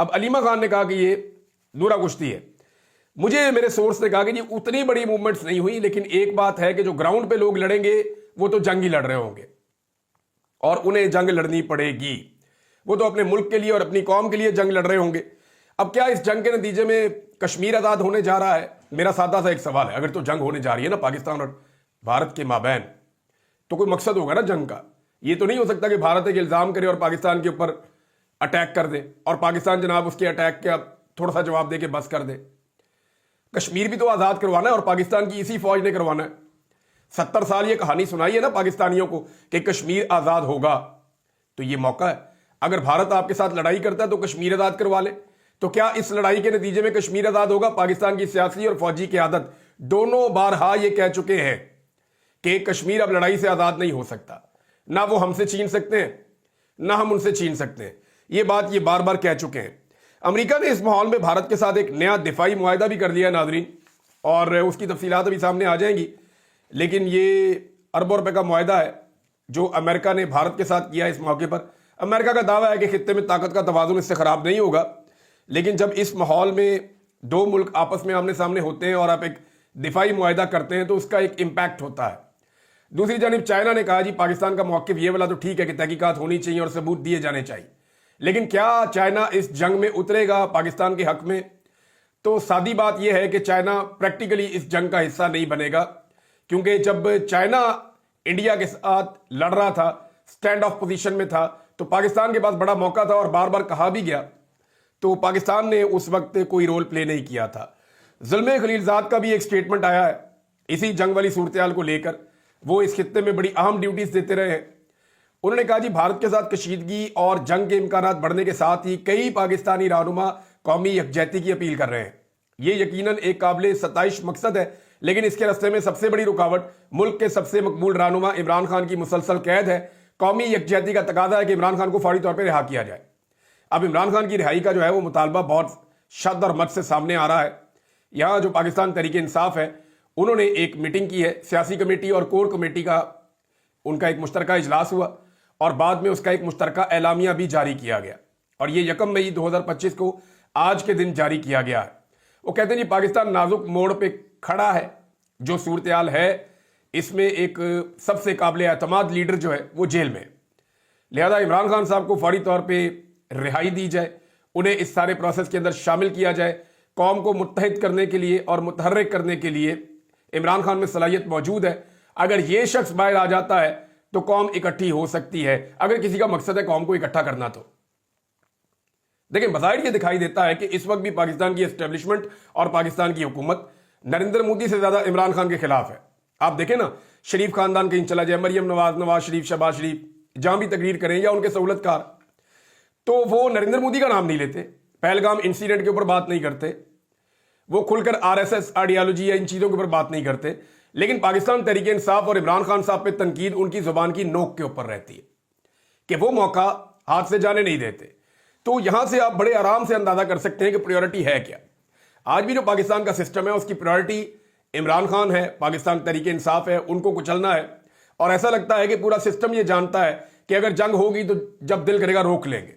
اب علیمہ خان نے کہا کہ یہ نورا کشتی ہے. مجھے میرے سورس نے کہا کہ یہ اتنی بڑی موومنٹس نہیں ہوئی, لیکن ایک بات ہے کہ جو گراؤنڈ پہ لوگ لڑیں گے وہ تو جنگ ہی لڑ رہے ہوں گے اور انہیں جنگ لڑنی پڑے گی. وہ تو اپنے ملک کے لیے اور اپنی قوم کے لیے جنگ لڑ رہے ہوں گے. اب کیا اس جنگ کے نتیجے میں کشمیر آزاد ہونے جا رہا ہے؟ میرا سادہ سا ایک سوال ہے. اگر تو جنگ ہونے جا رہی ہے نا پاکستان اور بھارت کے مابین, تو کوئی مقصد ہوگا نا جنگ کا. یہ تو نہیں ہو سکتا کہ بھارت ایک الزام کرے اور پاکستان کے اوپر اٹیک کر دے اور پاکستان جناب اس کے اٹیک کا تھوڑا سا جواب دے کے بس کر دے. کشمیر بھی تو آزاد کروانا ہے اور پاکستان کی اسی فوج نے کروانا ہے. 70 سال یہ کہانی سنائی ہے نا پاکستانیوں کو کہ کشمیر آزاد ہوگا, تو یہ موقع ہے. اگر بھارت آپ کے ساتھ لڑائی کرتا ہے تو کشمیر آزاد کروا لے. تو کیا اس لڑائی کے نتیجے میں کشمیر آزاد ہوگا؟ پاکستان کی سیاسی اور فوجی قیادت دونوں بارہا یہ کہہ چکے ہیں کہ کشمیر اب لڑائی سے آزاد نہیں ہو سکتا. نہ وہ ہم سے چھین سکتے ہیں نہ ہم ان سے چھین سکتے ہیں. یہ بات یہ بار بار کہہ چکے ہیں. امریکہ نے اس ماحول میں بھارت کے ساتھ ایک نیا دفاعی معاہدہ بھی کر لیا ہے ناظرین, اور اس کی تفصیلات ابھی سامنے آ جائیں گی. لیکن یہ اربوں روپے کا معاہدہ ہے جو امریکہ نے بھارت کے ساتھ کیا ہے. اس موقع پر امریکہ کا دعویٰ ہے کہ خطے میں طاقت کا توازن اس سے خراب نہیں ہوگا, لیکن جب اس ماحول میں دو ملک آپس میں آمنے سامنے ہوتے ہیں اور آپ ایک دفاعی معاہدہ کرتے ہیں تو اس کا ایک امپیکٹ ہوتا ہے. دوسری جانب چائنا نے کہا جی پاکستان کا موقف یہ والا تو ٹھیک ہے کہ تحقیقات ہونی چاہیے اور ثبوت دیے جانے چاہیے, لیکن کیا چائنا اس جنگ میں اترے گا پاکستان کے حق میں؟ تو سادی بات یہ ہے کہ چائنا پریکٹیکلی اس جنگ کا حصہ نہیں بنے گا, کیونکہ جب چائنا انڈیا کے ساتھ لڑ رہا تھا, سٹینڈ آف پوزیشن میں تھا, تو پاکستان کے پاس بڑا موقع تھا اور بار بار کہا بھی گیا, تو پاکستان نے اس وقت کوئی رول پلے نہیں کیا تھا. زلمے خلیلزاد کا بھی ایک سٹیٹمنٹ آیا ہے اسی جنگ والی صورتحال کو لے کر. وہ اس خطے میں بڑی اہم ڈیوٹیز دیتے رہے ہیں. انہوں نے کہا جی بھارت کے ساتھ کشیدگی اور جنگ کے امکانات بڑھنے کے ساتھ ہی کئی پاکستانی رہنما قومی یکجہتی کی اپیل کر رہے ہیں. یہ یقیناً ایک قابل ستائش مقصد ہے, لیکن اس کے راستے میں سب سے بڑی رکاوٹ ملک کے سب سے مقبول رہنما عمران خان کی مسلسل قید ہے. قومی یکجہتی کا تقاضا ہے کہ عمران خان کو فوری طور پہ رہا کیا جائے. اب عمران خان کی رہائی کا جو ہے وہ مطالبہ بہت شد اور مد سے سامنے آ رہا ہے. یہاں جو پاکستان تحریک انصاف ہے انہوں نے ایک میٹنگ کی ہے, سیاسی کمیٹی اور کور کمیٹی کا ان کا ایک مشترکہ اجلاس ہوا اور بعد میں اس کا ایک مشترکہ اعلامیہ بھی جاری کیا گیا, اور یہ 1 مئی 2025 کو آج کے دن جاری کیا گیا ہے. وہ کہتے ہیں جی پاکستان نازک موڑ پہ کھڑا ہے. جو صورتحال ہے اس میں ایک سب سے قابل اعتماد لیڈر جو ہے وہ جیل میں, لہذا عمران خان صاحب کو فوری طور پہ رہائی دی جائے, انہیں اس سارے پروسیس کے اندر شامل کیا جائے. قوم کو متحد کرنے کے لیے اور متحرک کرنے کے لیے عمران خان میں صلاحیت موجود ہے. اگر یہ شخص باہر آ جاتا ہے تو قوم اکٹھی ہو سکتی ہے, اگر کسی کا مقصد ہے قوم کو اکٹھا کرنا. تو دیکھیں بظاہر یہ دکھائی دیتا ہے کہ اس وقت بھی پاکستان کی اسٹیبلشمنٹ اور پاکستان کی حکومت نریندر مودی سے زیادہ عمران خان کے خلاف ہے. آپ دیکھیں نا, شریف خاندان کہیں چلا جائے, مریم نواز, نواز شریف, شہباز شریف, جہاں بھی تقریر کریں یا ان کے سہولت کار, تو وہ نریندر مودی کا نام نہیں لیتے, پہلگام انسیڈنٹ کے اوپر بات نہیں کرتے, وہ کھل کر RSS آئیڈیالوجی یا ان چیزوں کے اوپر بات نہیں کرتے. لیکن پاکستان تحریک انصاف اور عمران خان صاحب پہ تنقید ان کی زبان کی نوک کے اوپر رہتی ہے کہ وہ موقع ہاتھ سے جانے نہیں دیتے. تو یہاں سے آپ بڑے آرام سے اندازہ کر سکتے ہیں کہ پریورٹی ہے کیا. آج بھی جو پاکستان کا سسٹم ہے اس کی پریورٹی عمران خان ہے, پاکستان تحریک انصاف ہے, ان کو کچلنا ہے. اور ایسا لگتا ہے کہ پورا سسٹم یہ جانتا ہے کہ اگر جنگ ہوگی تو جب دل کرے گا روک لیں گے,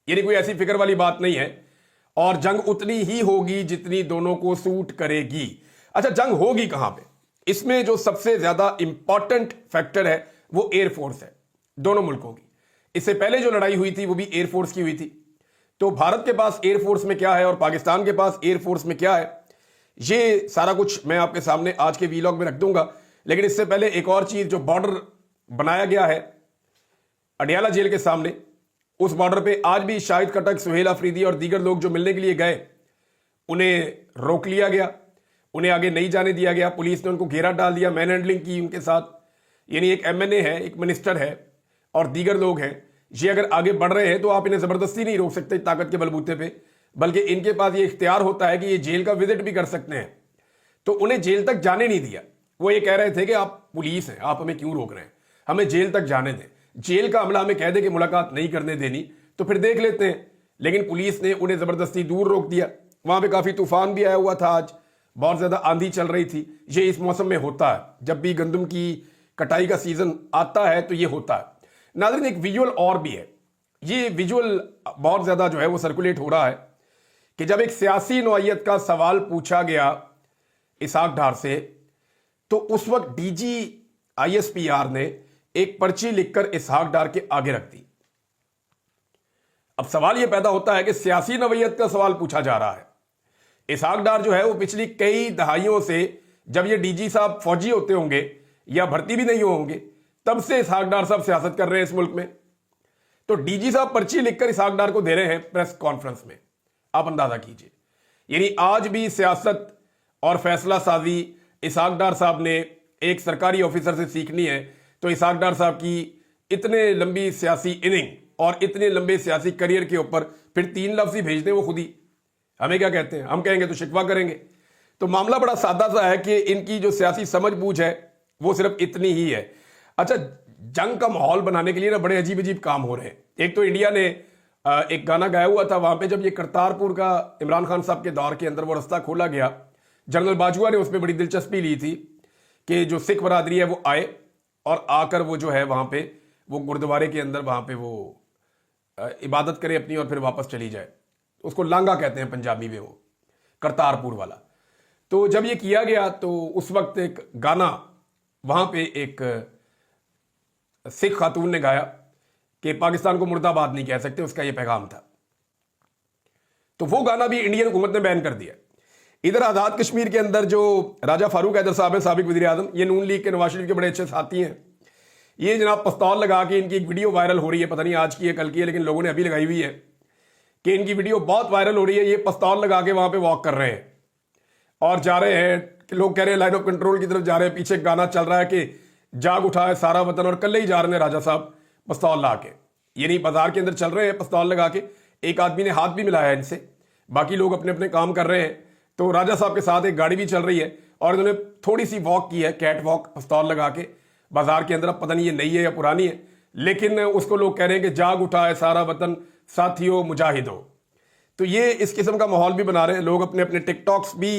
یعنی کوئی ایسی فکر والی بات نہیں ہے, اور جنگ اتنی ہی ہوگی جتنی دونوں کو سوٹ کرے گی. اچھا جنگ ہوگی کہاں پہ؟ اس میں جو سب سے زیادہ امپورٹنٹ فیکٹر ہے وہ ایئر فورس ہے دونوں ملکوں کی. اس سے پہلے جو لڑائی ہوئی تھی وہ بھی ایئر فورس کی ہوئی تھی. تو بھارت کے پاس ایئر فورس میں کیا ہے اور پاکستان کے پاس ایئر فورس میں کیا ہے, یہ سارا کچھ میں آپ کے سامنے آج کے ویلاگ میں رکھ دوں گا. لیکن اس سے پہلے ایک اور چیز, جو بارڈر بنایا گیا ہے اڈیالہ جیل کے سامنے, اس بارڈر پہ آج بھی شاہد کٹک, سہیل آفریدی اور دیگر لوگ جو ملنے کے لیے گئے انہیں روک لیا گیا, انہیں آگے نہیں جانے دیا گیا. پولیس نے ان کو گھیرا ڈال دیا, مین ہینڈلنگ کی ان کے ساتھ. یعنی ایک MNA ہے, ایک منسٹر ہے اور دیگر لوگ ہیں, یہ اگر آگے بڑھ رہے ہیں تو آپ انہیں زبردستی نہیں روک سکتے طاقت کے بلبوتے پہ, بلکہ ان کے پاس یہ اختیار ہوتا ہے کہ یہ جیل کا وزٹ بھی کر سکتے ہیں. تو انہیں جیل تک جانے نہیں دیا. وہ یہ کہہ رہے تھے کہ آپ پولیس ہیں, آپ ہمیں کیوں روک رہے ہیں, ہمیں جیل تک جانے دیں. جیل کا عملہ ہمیں کہہ دے کہ ملاقات نہیں کرنے دینی تو پھر دیکھ لیتے ہیں. لیکن پولیس نے انہیں زبردستی دور روک دیا. وہاں پہ کافی طوفان بھی آیا ہوا تھا, آج بہت زیادہ آندھی چل رہی تھی. یہ اس موسم میں ہوتا ہے, جب بھی گندم کی کٹائی کا سیزن آتا ہے تو یہ ہوتا ہے. ناظرین ایک ویژول اور بھی ہے, یہ ویجول بہت زیادہ جو ہے وہ سرکولیٹ ہو رہا ہے کہ جب ایک سیاسی نوعیت کا سوال پوچھا گیا اسحاق ڈار سے تو اس وقت D G I S P R نے ایک پرچی لکھ کر اسحاق ڈار کے آگے رکھ دی. اب سوال یہ پیدا ہوتا ہے کہ سیاسی نوعیت کا سوال پوچھا جا رہا ہے. اسحاق ڈار جو ہے وہ پچھلی کئی دہائیوں سے، جب یہ ڈی جی صاحب فوجی ہوتے ہوں گے یا بھرتی بھی نہیں ہوں گے، تب سے اسحاق ڈار صاحب سیاست کر رہے ہیں اس ملک میں. تو ڈی جی صاحب پرچی لکھ کر اسحاق ڈار کو دے رہے ہیں پریس کانفرنس میں. آپ اندازہ کیجئے، یعنی آج بھی سیاست اور فیصلہ سازی اسحاق ڈار صاحب نے ایک سرکاری آفیسر سے سیکھنی ہے تو اسحاق ڈار صاحب کی اتنے لمبی سیاسی اننگ اور اتنے لمبے سیاسی کریئر کے اوپر پھر 3 لفظ ہی بھیج دیں وہ خود ہی. ہمیں کیا کہتے ہیں، ہم کہیں گے تو شکوہ کریں گے. تو معاملہ بڑا سادہ سا ہے کہ ان کی جو سیاسی سمجھ بوجھ ہے وہ صرف اتنی ہی ہے. اچھا، جنگ کا ماحول بنانے کے لیے نا بڑے عجیب عجیب کام ہو رہے ہیں. ایک تو انڈیا نے ایک گانا گایا ہوا تھا وہاں پہ، جب یہ کرتارپور کا عمران خان صاحب کے دور کے اندر وہ رستہ کھولا گیا، جنرل باجوہ نے اس میں بڑی دلچسپی لی تھی کہ جو سکھ برادری ہے وہ آئے اور آ کر وہ جو ہے وہاں پہ وہ گردوارے کے اندر وہاں پہ وہ عبادت کرے اپنی اور پھر واپس چلی جائے. اس کو لانگا کہتے ہیں پنجابی میں، وہ کرتارپور والا. تو جب یہ کیا گیا تو اس وقت ایک گانا وہاں پہ ایک سکھ خاتون نے گایا کہ پاکستان کو مرد آباد نہیں کہہ سکتے، اس کا یہ پیغام تھا. تو وہ گانا بھی انڈین حکومت نے بین کر دیا. ادھر آزاد کشمیر کے اندر جو راجہ فاروق حیدر صاحب ہیں، سابق وزیر اعظم، یہ نون لیگ کے نواز شریف کے بڑے اچھے ساتھی ہیں. یہ جناب پستول لگا کے ان کی ایک ویڈیو وائرل ہو رہی ہے، پتہ نہیں آج کی ہے کل کی ہے، لیکن لوگوں نے ابھی لگائی ہوئی ہے کہ ان کی ویڈیو بہت وائرل ہو رہی ہے. یہ پستول لگا کے وہاں پہ واک کر رہے ہیں اور جا رہے ہیں، لوگ کہہ رہے ہیں لائن آف کنٹرول کی طرف جا رہے ہیں. پیچھے گانا چل رہا ہے کہ جاگ اٹھا ہے سارا وطن، اور کل ہی جا رہے ہیں راجہ صاحب پستول لا کے. یعنی بازار کے اندر چل رہے ہیں پستول لگا کے. ایک آدمی نے ہاتھ بھی ملایا ان سے، باقی لوگ اپنے اپنے کام کر رہے ہیں. تو راجہ صاحب کے ساتھ ایک گاڑی بھی چل رہی ہے اور انہوں نے تھوڑی سی واک کی ہے، کیٹ واک، پستول لگا کے بازار کے اندر. اب پتہ نہیں یہ نئی ہے یا پرانی ہے، لیکن اس کو لوگ کہہ رہے ہیں کہ جاگ اٹھا ہے سارا وطن، ساتھیوں مجاہدوں. تو یہ اس قسم کا ماحول بھی بنا رہے ہیں لوگ، اپنے اپنے ٹک ٹاکس بھی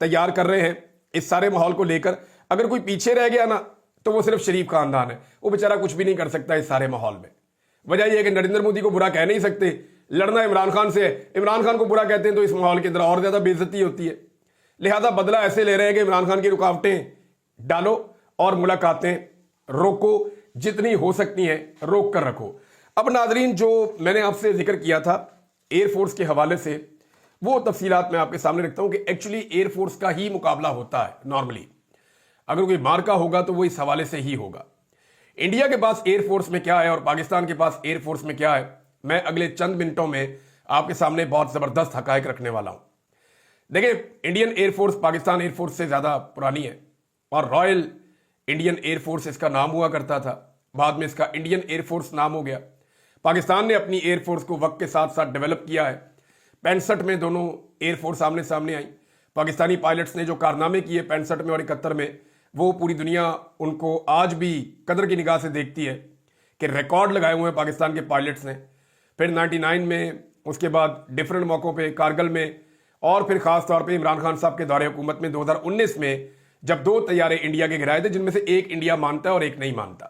تیار کر رہے ہیں اس سارے ماحول کو لے کر. اگر کوئی پیچھے رہ گیا نا تو وہ صرف شریف خاندان ہے، وہ بیچارہ کچھ بھی نہیں کر سکتا اس سارے ماحول میں. وجہ یہ ہے کہ نریندر مودی کو برا کہہ نہیں سکتے، لڑنا عمران خان سے ہے. عمران خان کو برا کہتے ہیں تو اس ماحول کے اندر اور زیادہ بے عزتی ہوتی ہے. لہذا بدلہ ایسے لے رہے ہیں کہ عمران خان کی رکاوٹیں ڈالو اور ملاقاتیں روکو، جتنی ہو سکتی ہیں روک کر رکھو. اب ناظرین، جو میں نے آپ سے ذکر کیا تھا ایئر فورس کے حوالے سے، وہ تفصیلات میں آپ کے سامنے رکھتا ہوں کہ ایکچولی ایئر فورس کا ہی مقابلہ ہوتا ہے نارملی. اگر کوئی مارکا ہوگا تو وہ اس حوالے سے ہی ہوگا. انڈیا کے پاس ایئر فورس میں کیا ہے اور پاکستان کے پاس ایئر فورس میں کیا ہے، میں اگلے چند منٹوں میں آپ کے سامنے بہت زبردست حقائق رکھنے والا ہوں. دیکھیں، Indian air force Pakistan air force سے زیادہ پرانی ہے اور رائل انڈین ایئر فورس اس کا نام ہوا کرتا تھا، بعد میں اس کا انڈین ایئر فورس نام ہو گیا. پاکستان نے اپنی ایئر فورس کو وقت کے ساتھ ساتھ ڈیولپ کیا ہے. 65 میں دونوں ایئر فورس آمنے سامنے آئی. پاکستانی پائلٹس نے جو کارنامے کیے 65 میں اور 71 میں، وہ پوری دنیا ان کو آج بھی قدر کی نگاہ سے دیکھتی ہے کہ ریکارڈ لگائے ہوئے ہیں پاکستان کے پائلٹس نے. پھر 99 میں، اس کے بعد ڈیفرنٹ موقعوں پہ کارگل میں، اور پھر خاص طور پہ عمران خان صاحب کے دور حکومت میں 2019 میں جب 2 طیارے انڈیا کے گرائے تھے، جن میں سے ایک انڈیا مانتا ہے اور ایک نہیں مانتا.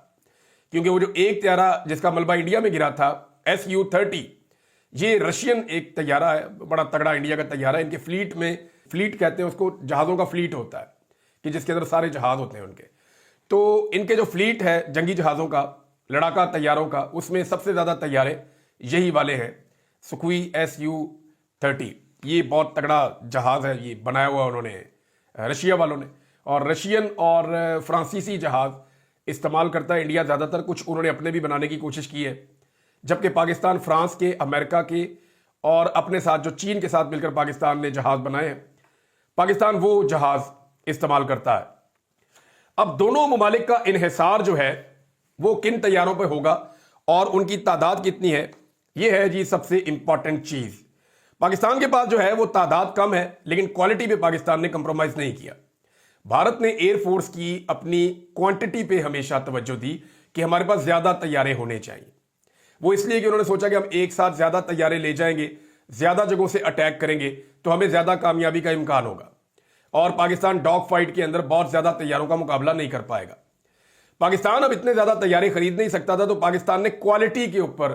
کیونکہ وہ جو ایک طیارہ جس کا ملبہ انڈیا میں گرا تھا Su-30، یہ رشین ایک طیارہ ہے، بڑا تگڑا انڈیا کا طیارہ ہے. ان کے فلیٹ میں، فلیٹ کہتے ہیں اس کو، جہازوں کا فلیٹ ہوتا ہے کہ جس کے اندر سارے جہاز ہوتے ہیں ان کے. تو ان کے جو فلیٹ ہے جنگی جہازوں کا، لڑاکا طیاروں کا، اس میں سب سے زیادہ طیارے یہی والے ہیں، سکوئی Su-30. یہ بہت تگڑا جہاز ہے، یہ بنایا ہوا انہوں نے رشیا والوں نے. اور رشین اور فرانسیسی جہاز استعمال کرتا ہے انڈیا زیادہ تر. کچھ انہوں نے اپنے بھی بنانے کی کوشش کی ہے، جبکہ پاکستان فرانس کے، امریکہ کے اور اپنے ساتھ جو چین کے ساتھ مل کر پاکستان نے جہاز بنائے ہیں، پاکستان وہ جہاز استعمال کرتا ہے. اب دونوں ممالک کا انحصار جو ہے وہ کن طیاروں پہ ہوگا اور ان کی تعداد کتنی ہے، یہ ہے جی سب سے امپورٹنٹ چیز. پاکستان کے پاس جو ہے وہ تعداد کم ہے، لیکن کوالٹی پہ پاکستان نے کمپرومائز نہیں کیا. بھارت نے ایئر فورس کی اپنی کوانٹٹی پہ ہمیشہ توجہ دی کہ ہمارے پاس زیادہ طیارے ہونے چاہیے. وہ اس لیے کہ انہوں نے سوچا کہ ہم ایک ساتھ زیادہ طیارے لے جائیں گے، زیادہ جگہوں سے اٹیک کریں گے تو ہمیں زیادہ کامیابی کا امکان ہوگا، اور پاکستان ڈاگ فائٹ کے اندر بہت زیادہ طیاروں کا مقابلہ نہیں کر پائے گا. پاکستان اب اتنے زیادہ طیارے خرید نہیں سکتا تھا، تو پاکستان نے کوالٹی کے اوپر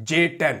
J-10।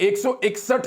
161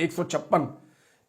156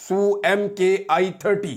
Su-MKI-30।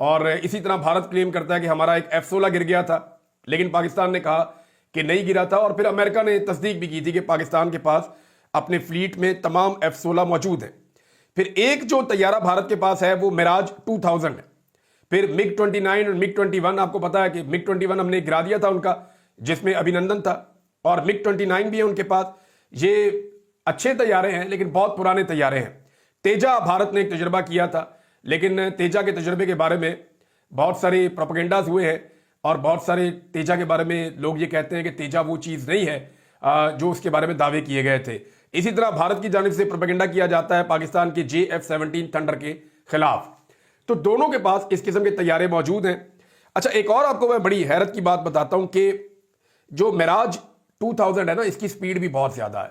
اور اسی طرح بھارت کلیم کرتا ہے کہ ہمارا ایک F-16 گر گیا تھا، لیکن پاکستان نے کہا کہ نہیں گرا تھا، اور پھر امریکہ نے تصدیق بھی کی تھی کہ پاکستان کے پاس اپنے فلیٹ میں تمام F-16 موجود ہیں۔ پھر ایک جو طیارہ بھارت کے پاس ہے وہ میراج 2000 ہے۔ پھر MiG-29 اور MiG-21 آپ کو پتا ہے کہ MiG-21 ہم نے گرا دیا تھا ان کا، جس میں ابھینندن تھا، اور MiG-29 بھی ہے ان کے پاس۔ یہ اچھے طیارے ہیں لیکن بہت پرانے طیارے ہیں۔ تیجا بھارت نے ایک تجربہ کیا تھا، لیکن تیجا کے تجربے کے بارے میں بہت سارے پروپیگنڈاز ہوئے ہیں، اور بہت سارے تیجا کے بارے میں لوگ یہ کہتے ہیں کہ تیجا وہ چیز نہیں ہے جو اس کے بارے میں دعوے کیے گئے تھے۔ اسی طرح بھارت کی جانب سے پروپیگنڈا کیا جاتا ہے پاکستان کے JF-17 تھنڈر کے خلاف۔ تو دونوں کے پاس اس قسم کے طیارے موجود ہیں۔ اچھا، ایک اور آپ کو میں بڑی حیرت کی بات بتاتا ہوں کہ جو میراج 2000 ہے نا، اس کی سپیڈ بھی بہت زیادہ ہے،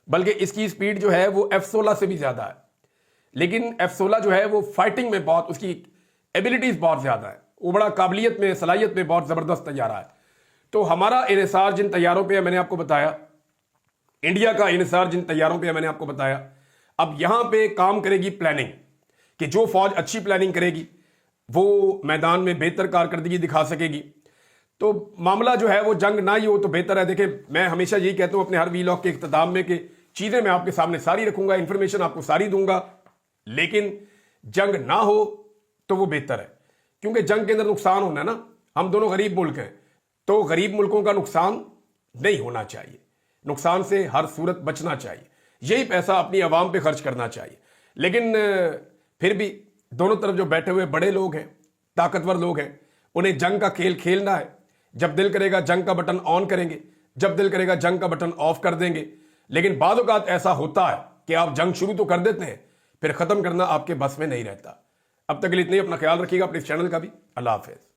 بلکہ اس کی سپیڈ جو ہے وہ F-16 سے بھی زیادہ ہے۔ لیکن F-16 جو ہے وہ فائٹنگ میں بہت، اس کی ایبیلٹیز بہت زیادہ ہے، وہ بڑا قابلیت میں، صلاحیت میں بہت زبردست طیارہ ہے۔ تو ہمارا انحصار جن طیاروں پہ ہے میں نے آپ کو بتایا، انڈیا کا انحصار جن طیاروں پہ ہے میں نے آپ کو بتایا، اب یہاں پہ کام کرے گی پلاننگ، کہ جو فوج اچھی پلاننگ کرے گی وہ میدان میں بہتر کارکردگی دکھا سکے گی۔ تو معاملہ جو ہے وہ جنگ نہ ہی ہو تو بہتر ہے۔ دیکھیں، میں ہمیشہ یہی کہتا ہوں اپنے ہر ویلاگ کے اختتام میں کہ چیزیں میں آپ کے سامنے ساری رکھوں گا، انفارمیشن آپ کو ساری دوں گا، لیکن جنگ نہ ہو تو وہ بہتر ہے، کیونکہ جنگ کے اندر نقصان ہونا ہے نا۔ ہم دونوں غریب ملک ہیں، تو غریب ملکوں کا نقصان نہیں ہونا چاہیے، نقصان سے ہر صورت بچنا چاہیے، یہی پیسہ اپنی عوام پہ خرچ کرنا چاہیے۔ لیکن پھر بھی دونوں طرف جو بیٹھے ہوئے بڑے لوگ ہیں، طاقتور لوگ ہیں، انہیں جنگ کا کھیل کھیلنا ہے۔ جب دل کرے گا جنگ کا بٹن آن کریں گے، جب دل کرے گا جنگ کا بٹن آف کر دیں گے۔ لیکن بعض اوقات ایسا ہوتا ہے کہ آپ جنگ شروع تو کر دیتے ہیں، پھر ختم کرنا آپ کے بس میں نہیں رہتا۔ اب تک کے لیے اتنے ہی، اپنا خیال رکھیے گا، اپنے اس چینل کا بھی۔ اللہ حافظ۔